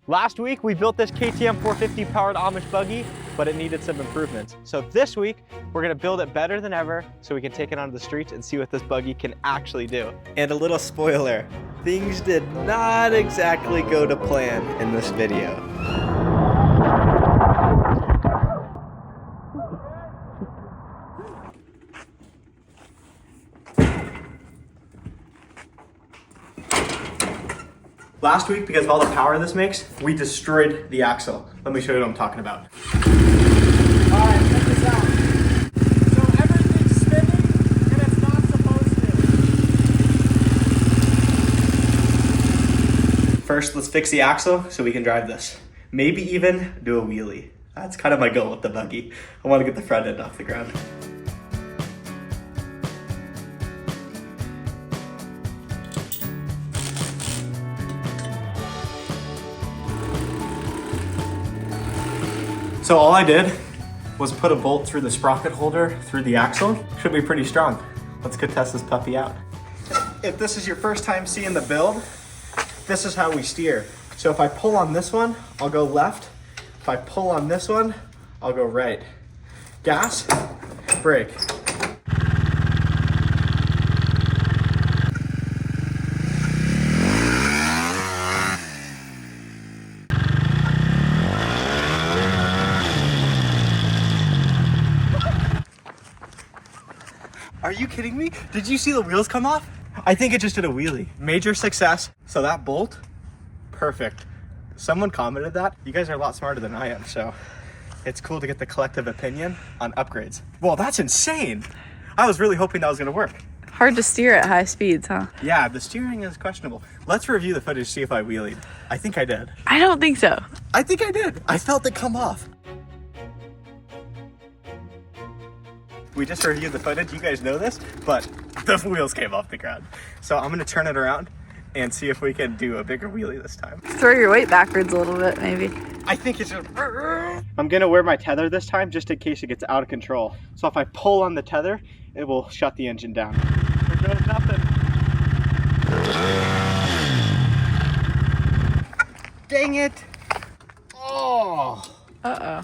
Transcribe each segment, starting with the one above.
Last week, we built this KTM 450 powered Amish buggy, but it needed some improvements. So this week, we're gonna build it better than ever so we can take it onto the streets and see what this buggy can actually do. And a little spoiler, things did not exactly go to plan in this video. Last week, because of all the power this makes, we destroyed the axle. Let me show you what I'm talking about. All right, check this out. So everything's spinning and it's not supposed to. First, let's fix the axle so we can drive this. Maybe even do a wheelie. That's kind of my goal with the buggy. I want to get the front end off the ground. So all I did was put a bolt through the sprocket holder through the axle. Should be pretty strong. Let's go test this puppy out. If this is your first time seeing the build, this is how we steer. So if I pull on this one, I'll go left. If I pull on this one, I'll go right. Gas, brake. Are you kidding me? Did you see the wheels come off? I think it just did a wheelie. Major success. So that bolt, perfect. Someone commented that. You guys are a lot smarter than I am, so it's cool to get the collective opinion on upgrades. Well, that's insane. I was really hoping that was gonna work. Hard to steer at high speeds, huh? Yeah, the steering is questionable. Let's review the footage, see if I wheelied. I think I did. I don't think so. I think I did. I felt it come off. We just reviewed the footage, you guys know this, but the wheels came off the ground. So I'm gonna turn it around and see if we can do a bigger wheelie this time. Throw your weight backwards a little bit, maybe. I think it's just... I'm gonna wear my tether this time just in case it gets out of control. So if I pull on the tether, it will shut the engine down. There goes nothing. Dang it! Oh! Uh-oh.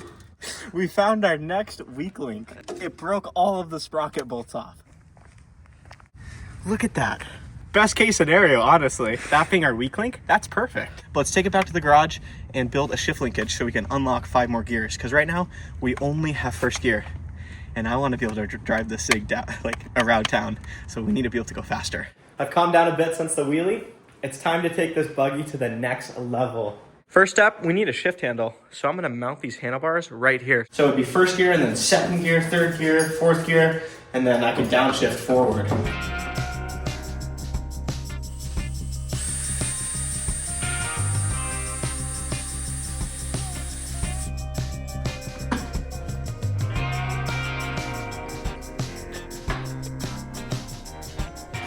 We found our next weak link. It broke all of the sprocket bolts off. Look at that. Best case scenario, honestly. That being our weak link, that's perfect. Let's take it back to the garage and build a shift linkage so we can unlock 5 more gears. Because right now, we only have first gear. And I want to be able to drive this thing down, like around town. So we need to be able to go faster. I've calmed down a bit since the wheelie. It's time to take this buggy to the next level. First up, we need a shift handle. So I'm gonna mount these handlebars right here. So it'd be first gear and then second gear, third gear, fourth gear, and then I can downshift forward.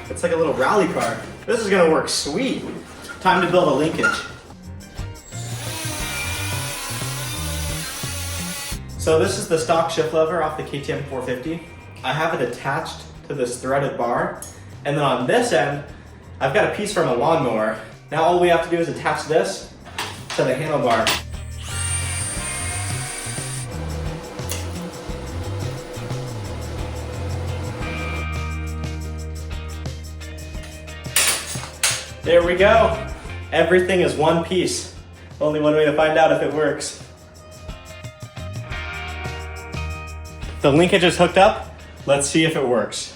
It's like a little rally car. This is gonna work sweet. Time to build a linkage. So this is the stock shift lever off the KTM 450. I have it attached to this threaded bar. And then on this end, I've got a piece from a lawnmower. Now all we have to do is attach this to the handlebar. There we go. Everything is one piece. Only one way to find out if it works. The linkage is hooked up. Let's see if it works.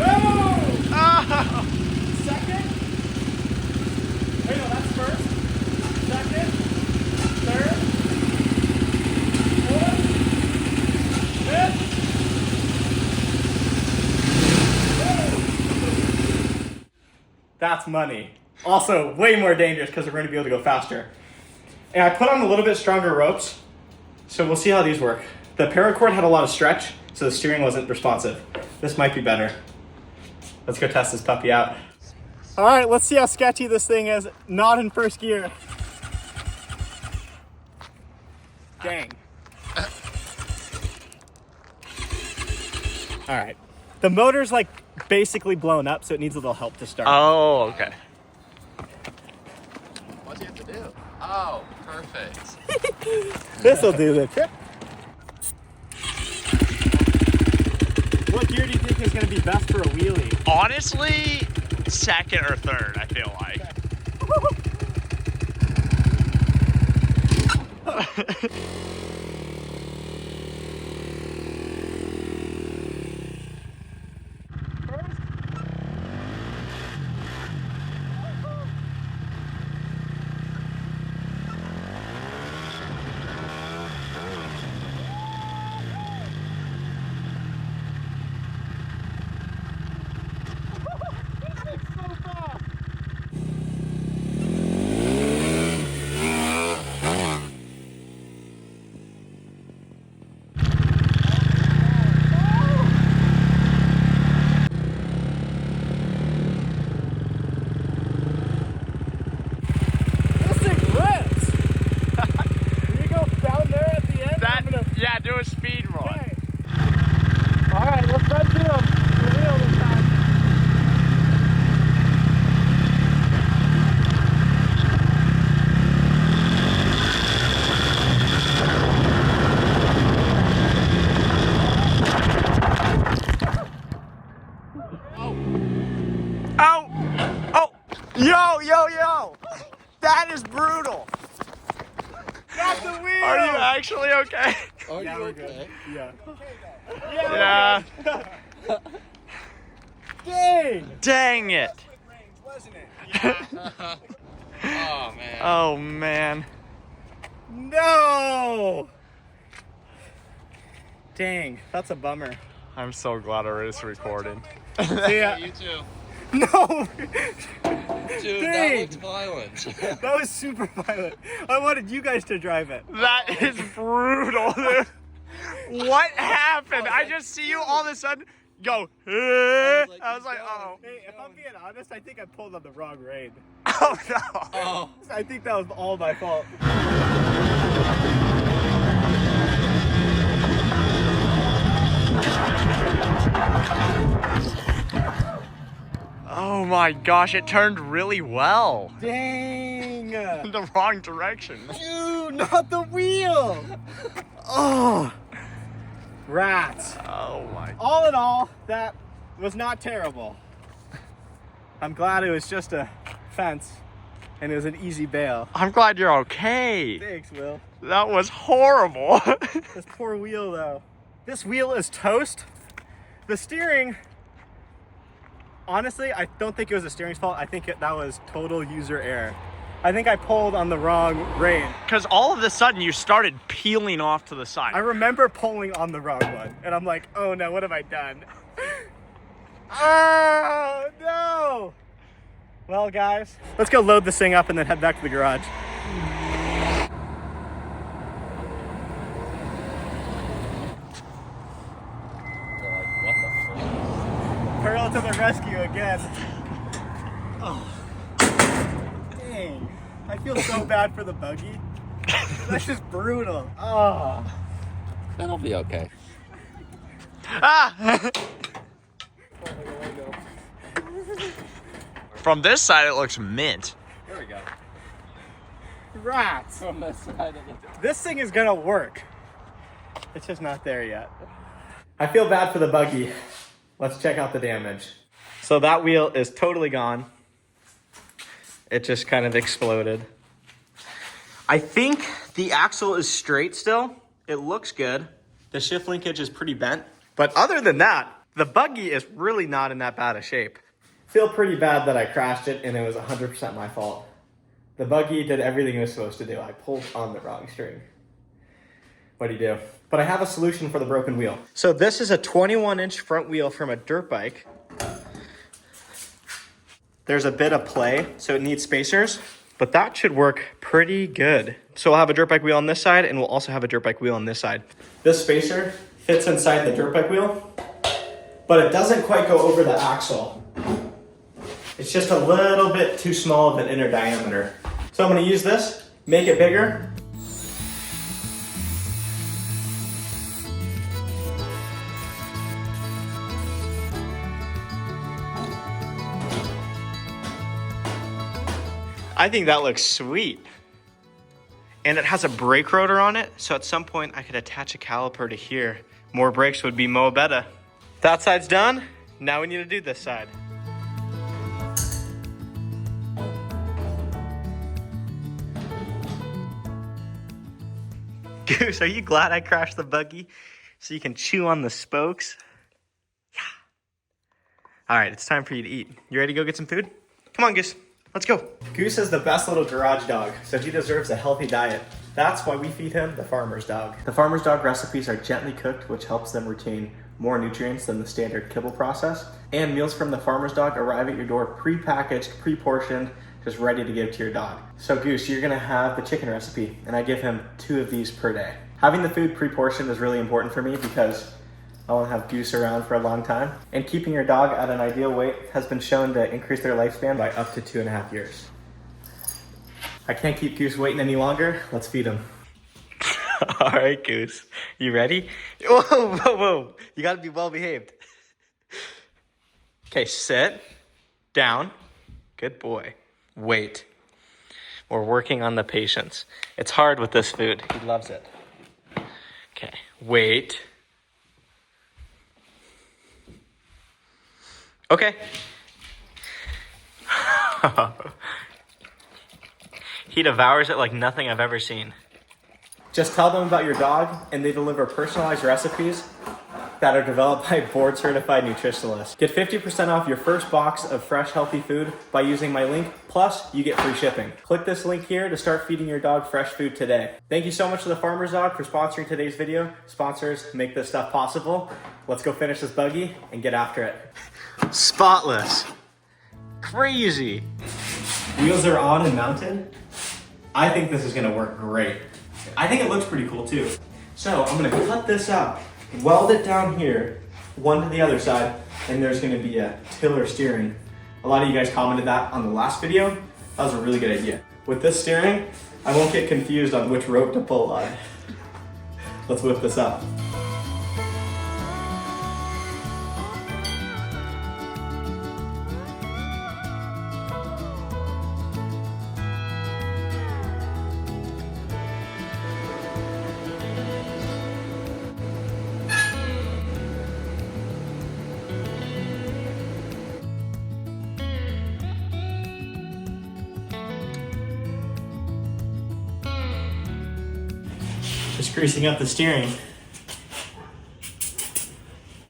Oh! Second. Wait, no, that's first. Second. Third. Fourth. Fifth. That's money. Also, way more dangerous because we're going to be able to go faster. And I put on a little bit stronger ropes, so we'll see how these work. The paracord had a lot of stretch, so the steering wasn't responsive. This might be better. Let's go test this puppy out. All right, let's see how sketchy this thing is, not in first gear. Dang. All right, The motor's like basically blown up, so it needs a little help to start. Oh, okay. What do you have to do? Oh, perfect. This'll do the trick. What gear do you think is going to be best for a wheelie? Honestly, second or third, I feel like. Yeah, do a speed run. Okay. All right, let's run through them. The wheel this time. Oh! Oh! Yo! That is brutal. Got the wheel! Are you actually okay? Are Yeah, you we're okay? good. Yeah. Yeah. Dang! Dang it. Wasn't it? Oh, man. Oh, man. No! Dang, that's a bummer. I'm so glad it is recording. Yeah. You too. No! Dude, Dang. that looked violent. That was super violent. I wanted you guys to drive it. That is brutal, dude. What happened? I just see you all of a sudden go, I was like, oh. Hey, if I'm being honest, I think I pulled on the wrong rein. Oh, no. Oh. I think that was all my fault. Oh, my gosh. It turned really well. Dang! In the wrong direction. Dude, not the wheel! Oh! Rats. Oh, my. All in all, that was not terrible. I'm glad it was just a fence and it was an easy bail. I'm glad you're okay. Thanks, Will. That was horrible. This poor wheel, though. This wheel is toast. The steering, honestly, I don't think it was the steering's fault. I think that was total user error. I think I pulled on the wrong rein. Because all of a sudden you started peeling off to the side. I remember pulling on the wrong one, and I'm like, oh no, what have I done? Oh no! Well, guys, let's go load this thing up and then head back to the garage. What the frick? Pearl to the rescue again. Oh. Dang. I feel so bad for the buggy. That's just brutal. Oh. That'll be okay. Ah! From this side, it looks mint. There we go. Rats. From this side of the... This thing is gonna work. It's just not there yet. I feel bad for the buggy. Let's check out the damage. So that wheel is totally gone. It just kind of exploded. I think the axle is straight still. It looks good. The shift linkage is pretty bent. But other than that, the buggy is really not in that bad a shape. Feel pretty bad that I crashed it and it was 100% my fault. The buggy did everything it was supposed to do. I pulled on the wrong string. What do you do? But I have a solution for the broken wheel. So this is a 21-inch front wheel from a dirt bike. There's a bit of play, so it needs spacers, but that should work pretty good. So we'll have a dirt bike wheel on this side, and we'll also have a dirt bike wheel on this side. This spacer fits inside the dirt bike wheel, but it doesn't quite go over the axle. It's just a little bit too small of an inner diameter. So I'm gonna use this, make it bigger. I think that looks sweet. And it has a brake rotor on it, so at some point I could attach a caliper to here. More brakes would be mo better. That side's done. Now we need to do this side. Goose, are you glad I crashed the buggy so you can chew on the spokes? Yeah. All right, it's time for you to eat. You ready to go get some food? Come on, Goose. Let's go. Goose is the best little garage dog, so he deserves a healthy diet. That's why we feed him the farmer's dog. The farmer's dog recipes are gently cooked, which helps them retain more nutrients than the standard kibble process. And meals from the farmer's dog arrive at your door pre-packaged, pre-portioned, just ready to give to your dog. So Goose, you're gonna have the chicken recipe, and I give him 2 of these per day. Having the food pre-portioned is really important for me because I want to have Goose around for a long time. And keeping your dog at an ideal weight has been shown to increase their lifespan by up to 2.5 years. I can't keep Goose waiting any longer. Let's feed him. All right, Goose. You ready? Whoa, whoa, whoa. You gotta be well behaved. Okay, sit down. Good boy. Wait. We're working on the patience. It's hard with this food. He loves it. Okay, wait. Okay. He devours it like nothing I've ever seen. Just tell them about your dog, and they deliver personalized recipes that are developed by board-certified nutritionalists. Get 50% off your first box of fresh, healthy food by using my link, plus you get free shipping. Click this link here to start feeding your dog fresh food today. Thank you so much to the Farmer's Dog for sponsoring today's video. Sponsors make this stuff possible. Let's go finish this buggy and get after it. Spotless. Crazy. Wheels are on and mounted. I think this is gonna work great. I think it looks pretty cool too. So I'm gonna cut this out, weld it down here, one to the other side, and there's gonna be a tiller steering. A lot of you guys commented that on the last video. That was a really good idea. With this steering, I won't get confused on which rope to pull on. Let's whip this up. Just greasing up the steering.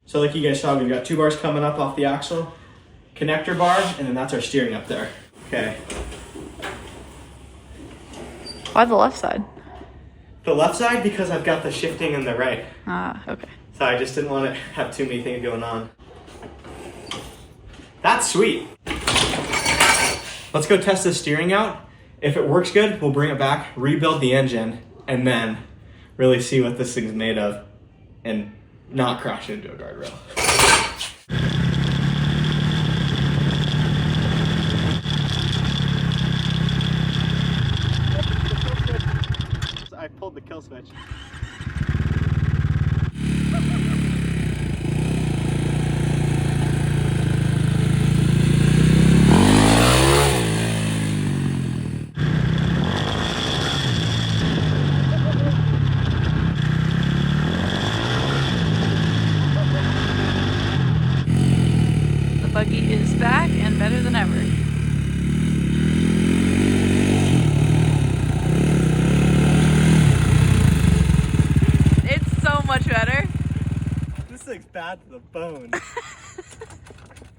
So like you guys saw, we've got 2 bars coming up off the axle, connector bar, and then that's our steering up there. Okay. Why the left side? The left side, because I've got the shifting in the right. Ah, okay. So I just didn't want to have too many things going on. That's sweet. Let's go test the steering out. If it works good, we'll bring it back, rebuild the engine, and then really see what this thing's made of and not crash into a guardrail. I pulled the kill switch. Buggy is back and better than ever. It's so much better. This thing's bad to the bone.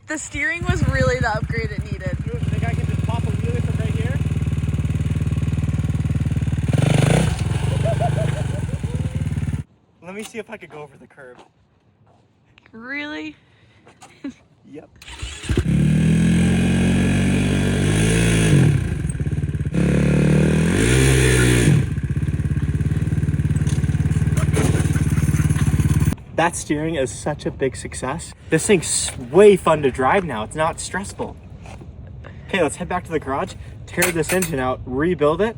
The steering was really the upgrade it needed. You think I can just pop a wheelie from right here? Let me see if I could go over the curb. Really? Yep. That steering is such a big success. This thing's way fun to drive now. It's not stressful. Okay, let's head back to the garage, tear this engine out, rebuild it,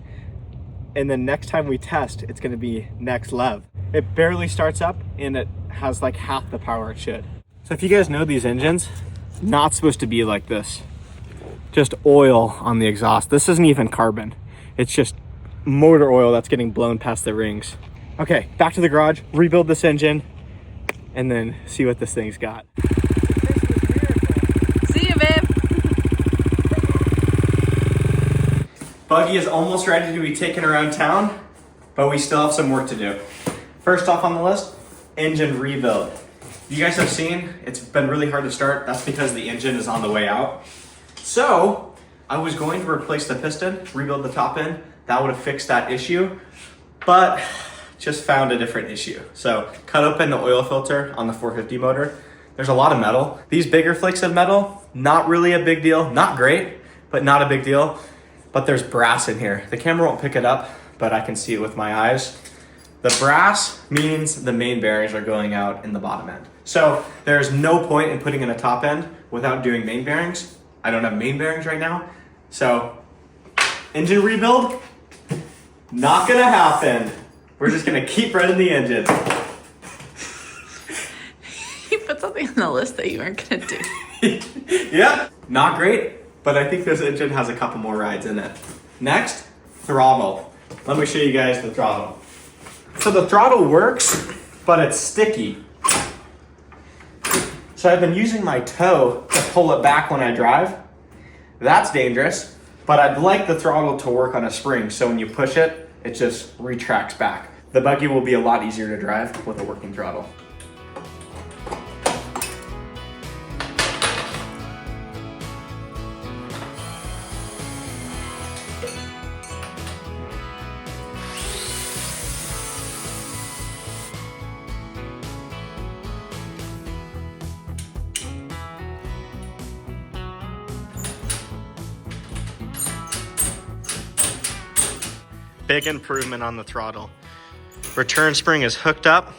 and then next time we test, it's gonna be next level. It barely starts up and it has like half the power it should. So if you guys know these engines, not supposed to be like this. just oil on the exhaust. This isn't even carbon. It's just motor oil that's getting blown past the rings. Okay, back to the garage, rebuild this engine, and then see what this thing's got. See you, babe. Buggy is almost ready to be taken around town, but we still have some work to do. First off on the list, engine rebuild. You guys have seen, it's been really hard to start. That's because the engine is on the way out. So I was going to replace the piston, rebuild the top end. That would have fixed that issue, but just found a different issue. So cut open the oil filter on the 450 motor. There's a lot of metal. These bigger flakes of metal, not really a big deal. Not great, but not a big deal. But there's brass in here. The camera won't pick it up, but I can see it with my eyes. The brass means the main bearings are going out in the bottom end. So there's no point in putting in a top end without doing main bearings. I don't have main bearings right now. So engine rebuild, not gonna happen. We're just gonna keep running the engine. You put something on the list that you weren't gonna do. Yeah, not great, but I think this engine has a couple more rides in it. Next, throttle. Let me show you guys the throttle. So the throttle works, but it's sticky. So I've been using my toe to pull it back when I drive. That's dangerous, but I'd like the throttle to work on a spring, so when you push it, it just retracts back. The Buggy will be a lot easier to drive with a working throttle. Big improvement on the throttle. Return spring is hooked up.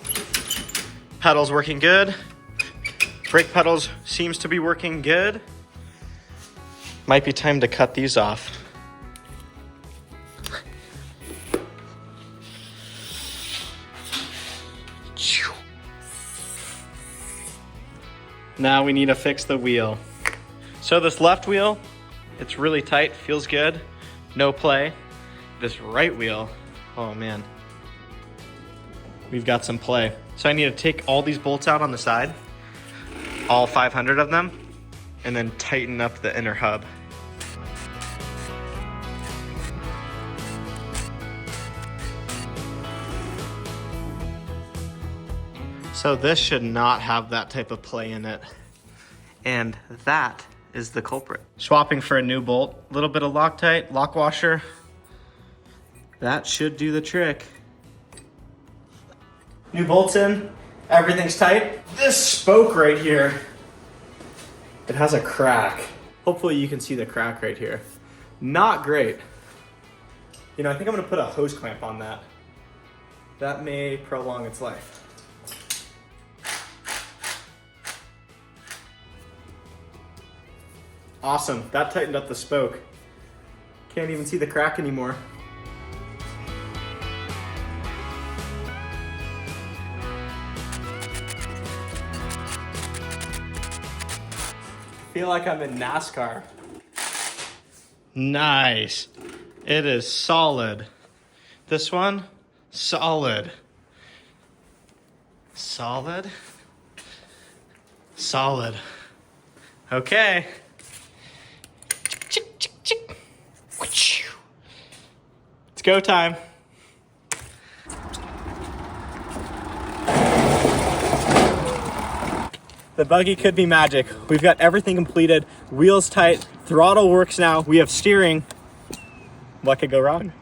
Pedals working good. Brake pedals seems to be working good. Might be time to cut these off. Now we need to fix the wheel. So this left wheel, it's really tight, feels good, no play. This right wheel, oh man, we've got some play. So I need to take all these bolts out on the side, all 500 of them, and then tighten up the inner hub. So this should not have that type of play in it. And that is the culprit. Swapping for a new bolt, a little bit of Loctite, lock washer. That should do the trick. New bolts in, everything's tight. This spoke right here, it has a crack. Hopefully you can see the crack right here. Not great. You know, I think I'm gonna put a hose clamp on that. That may prolong its life. Awesome, that tightened up the spoke. Can't even see the crack anymore. Feel like I'm in NASCAR. Nice. It is solid. This one, solid. Solid. Solid. Okay. It's go time. The Buggy could be magic. We've got everything completed. Wheels tight, throttle works now. We have steering. What could go wrong?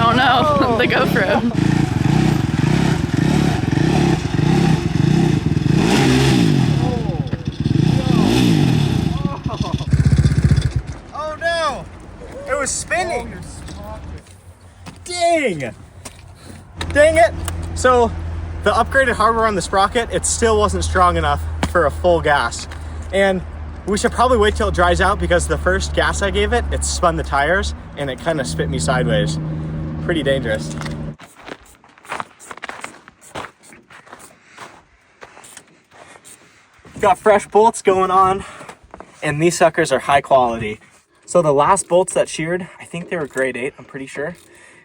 Oh no, the GoPro. Oh no! It was spinning! Dang! Dang it! So the upgraded hardware on the sprocket, it still wasn't strong enough for a full gas. And we should probably wait till it dries out because the first gas I gave it, it spun the tires and it kind of spit me sideways. Pretty dangerous. Got fresh bolts going on, and these suckers are high quality. So the last bolts that sheared, I think they were grade 8, I'm pretty sure.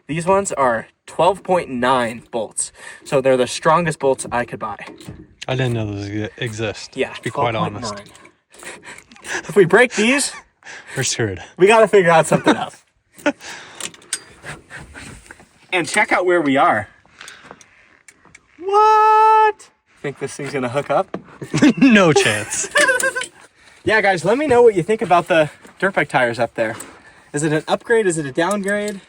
These ones are 12.9 bolts. So they're the strongest bolts I could buy. I didn't know those exist. Yeah, to be quite honest. If we break these, We're screwed. we gotta figure out something else. And check out where we are. What? Think this thing's gonna hook up? No chance. Yeah, guys, let me know what you think about the dirt bike tires up there. Is it an upgrade? Is it a downgrade?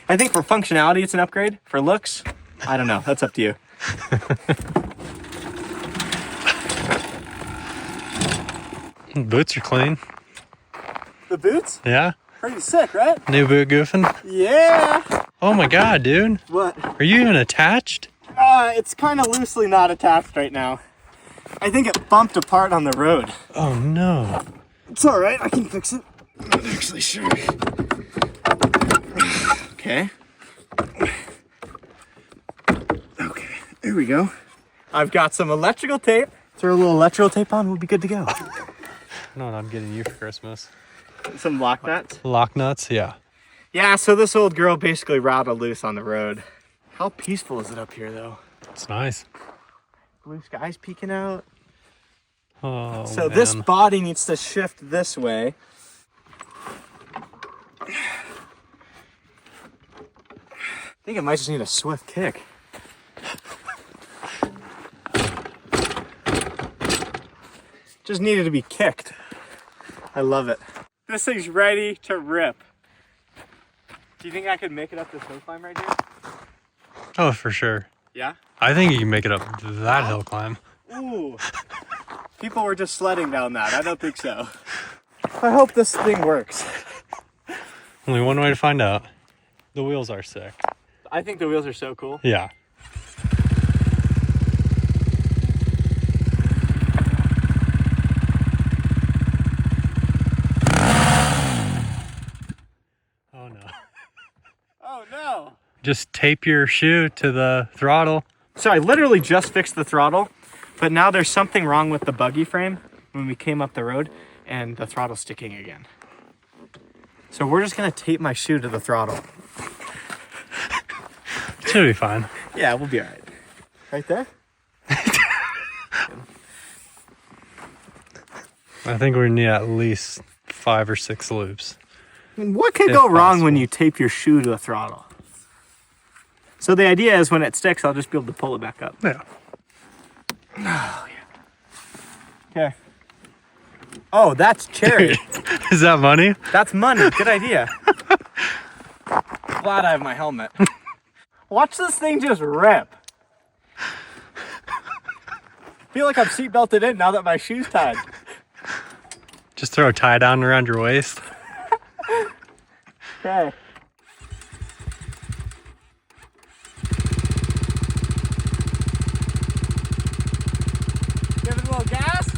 I think for functionality, it's an upgrade. For looks, I don't know. That's up to you. Boots are clean. The boots? Yeah. Pretty sick, right? New boot goofing. Yeah. Oh my god, dude. What? Are you even attached? It's kind of loosely not attached right now. I think it bumped apart on the road. Oh no. It's all right. I can fix it. I'm not actually sure. Okay. Okay. There we go. I've got some electrical tape. Throw a little electrical tape on. We'll be good to go. You know what I'm getting you for Christmas? Some lock nuts. Lock nuts? Yeah. Yeah, so this old girl basically rattled loose on the road. How peaceful is it up here, though? It's nice. Blue skies peeking out. Oh, So man. this body needs to shift this way. I think it might just need a swift kick. Just needed to be kicked. I love it. This thing's ready to rip. Do you think I could make it up this hill climb right here? Oh, for sure. Yeah? I think you can make it up that hill climb. Ooh. People were just sledding down that. I don't think so. I hope this thing works. Only one way to find out. The wheels are sick. I think the wheels are so cool. Yeah. Oh no. Oh no. Just tape your shoe to the throttle. So I literally just fixed the throttle, but now there's something wrong with the buggy frame when we came up the road and the throttle's sticking again. So we're just gonna tape my shoe to the throttle. Should be fine. Yeah, we'll be all right. Right there? I think we need at least 5 or 6 loops. I mean, what could If go wrong when possible. you tape your shoe to a throttle? So the idea is when it sticks, I'll just be able to pull it back up. Yeah. Oh, yeah. Okay. Oh, that's cherry. Is that money? That's money. Good idea. Glad I have my helmet. Watch this thing just rip. Feel like I'm seatbelted in now that my shoe's tied. Just throw a tie down around your waist. Okay. Give it a little gas.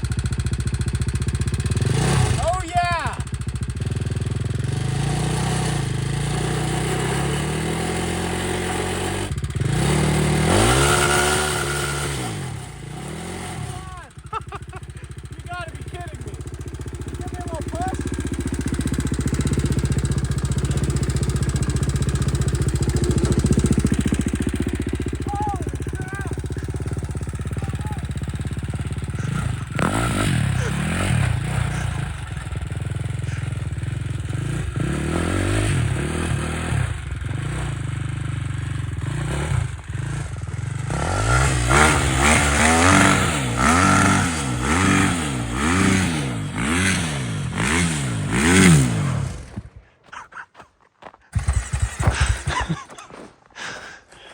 Oh yeah. You gotta be kidding me. Give me a little push.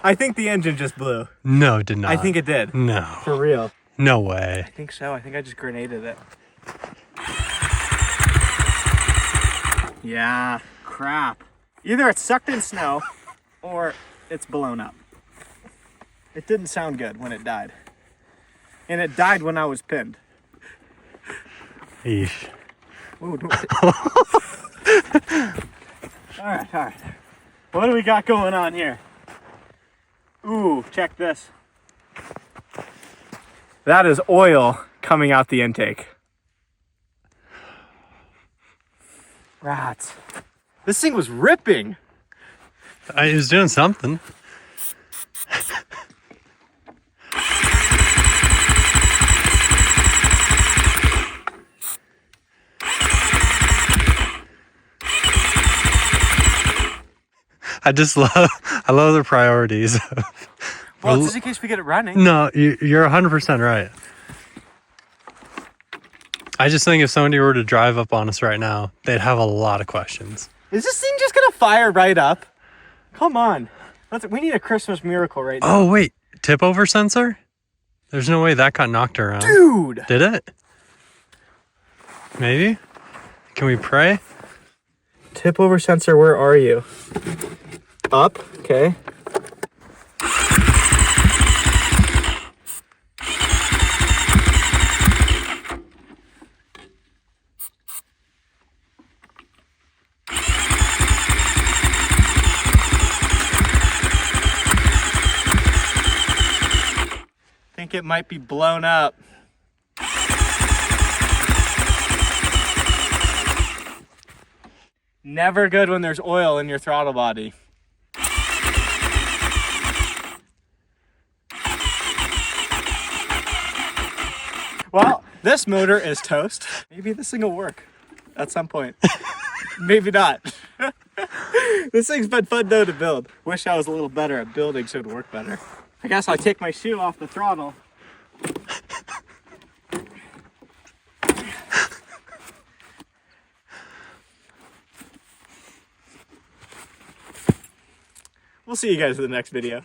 I think the engine just blew. No, it did not. I think it did. No. For real. No way. I think so. I think I just grenaded it. Yeah, crap. Either it's sucked in snow or it's blown up. It didn't sound good when it died. And it died when I was pinned. Eesh. Ooh, all right. What do we got going on here? Ooh, check this. That is oil coming out the intake. Rats. This thing was ripping. He was doing something. I love the priorities. Well, just in case we get it running. No, you're 100% right. I just think if somebody were to drive up on us right now, they'd have a lot of questions. Is this thing just gonna fire right up? Come on. We need a Christmas miracle right now. Oh, wait. Tip over sensor? There's no way that got knocked around. Dude! Did it? Maybe? Can we pray? Tip over sensor, where are you? Up, okay. I think it might be blown up. Never good when there's oil in your throttle body. Well, this motor is toast. Maybe this thing will work at some point. Maybe not. This thing's been fun though to build. Wish I was a little better at building so it'd work better. I guess I'll take my shoe off the throttle. We'll see you guys in the next video.